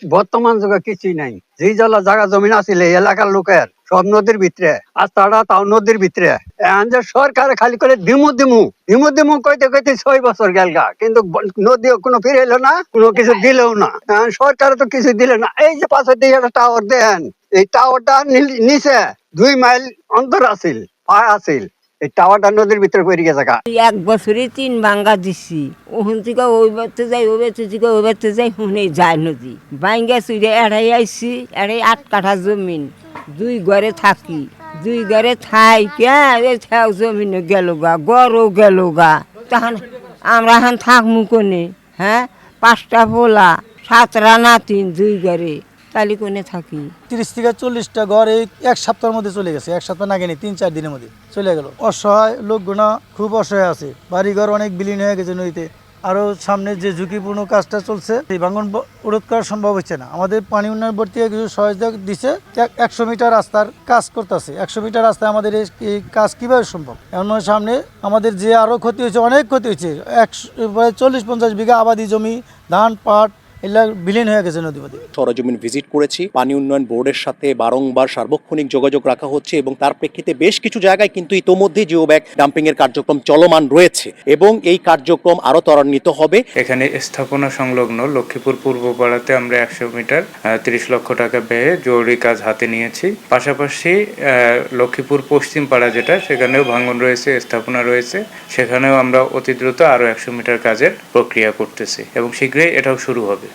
বর্তমান যুগে কিছুই নাই। যে জলা জায়গা জমিন আছিল এই এলাকার লোকের সব নদীর ভিতরে, আর তারা তাও নদীর ভিতরে। এখন যে সরকার খালি করে দিমু দিমু দিমু দিমু কইতে কইতে 6 বছর গেল গা, কিন্তু নদীও কোনো ফিরে এলো না, কোনো কিছু দিলেও না। এখন সরকার তো কিছু দিলে না। এই যে পাশে দিয়ে একটা টাওয়ার দেন, এই টাওয়ারটা নিচে 2 মাইল অন্তর আছিল, পায় আছিল। এই টাওয়ারটা নদীর ভিতরে পড়ে গেছে গা। 1 বছরে 3 ভাঙ্গা দিছি। ওখান থেকে ওই বাড়তে যাই, ওই বাড়তে থেকে ওই বাড়তে যাই, শুনে যায় নদী ভাঙ্গা চুড়ে এড়াই আইসি। এড়াই 8 কাঠা জমিন, 2 ঘরে থাকি। 2 ঘরে থাই থাও জমিনে গেল গা, গড়ও গেল গা। তখন আমরা এখন থাকমু কোনে? হ্যাঁ, 5টা পোলা, 7টা নাতিন, 2 ঘরে, তাহলে কোনে থাকি? 30 থেকে 40টা ঘর এই 1 সপ্তাহের মধ্যে চলে গেছে। 1 সপ্তাহ না গেলে 3-4 দিনের মধ্যে চলে গেল। অসহায় লোকগুনা খুব অসহায় আছে। বাড়িঘর অনেক বিলীন হয়ে গেছে নদীতে। আরও সামনে যে ঝুঁকিপূর্ণ কাজটা চলছে, এই ভাঙন রোধ করা সম্ভব হচ্ছে না। আমাদের পানি উন্নয়ন বোর্ড থেকে কিছু সহায়তা দিচ্ছে। 100 মিটার রাস্তার কাজ করতেছে। 100 মিটার রাস্তায় আমাদের এই কাজ কীভাবে সম্ভব? এমন সামনে আমাদের যে আরও ক্ষতি হয়েছে, অনেক ক্ষতি হয়েছে। 40-50 বিঘা আবাদি জমি, ধান, পাট এগুলা বিলীন হয়ে গেছে নদীপথে। সরজমিন ভিজিট করেছি। পানি উন্নয়ন বোর্ডের সাথে বারংবার সার্বক্ষণিক যোগাযোগ রাখা হচ্ছে এবং তার প্রেক্ষিতে বেশ কিছু জায়গায় কিন্তু ইতোমধ্যে জিও ব্যাগ ডাম্পিং এর কার্যক্রম চলমান রয়েছে এবং এই কার্যক্রম আরো ত্বরান্বিত হবে। এখানে স্থাপনা সংলগ্ন লক্ষ্মীপুর পূর্বপাড়াতে আমরা 100 মিটার 30 লক্ষ টাকা ব্যয়ে জরুরি কাজ হাতে নিয়েছি। পাশাপাশি লক্ষ্মীপুর পশ্চিম পাড়া যেটা, সেখানেও ভাঙন রয়েছে, স্থাপনা রয়েছে, সেখানেও আমরা অতি দ্রুত আরো 100 মিটার কাজের প্রক্রিয়া করতেছি এবং শীঘ্রই এটাও শুরু হবে।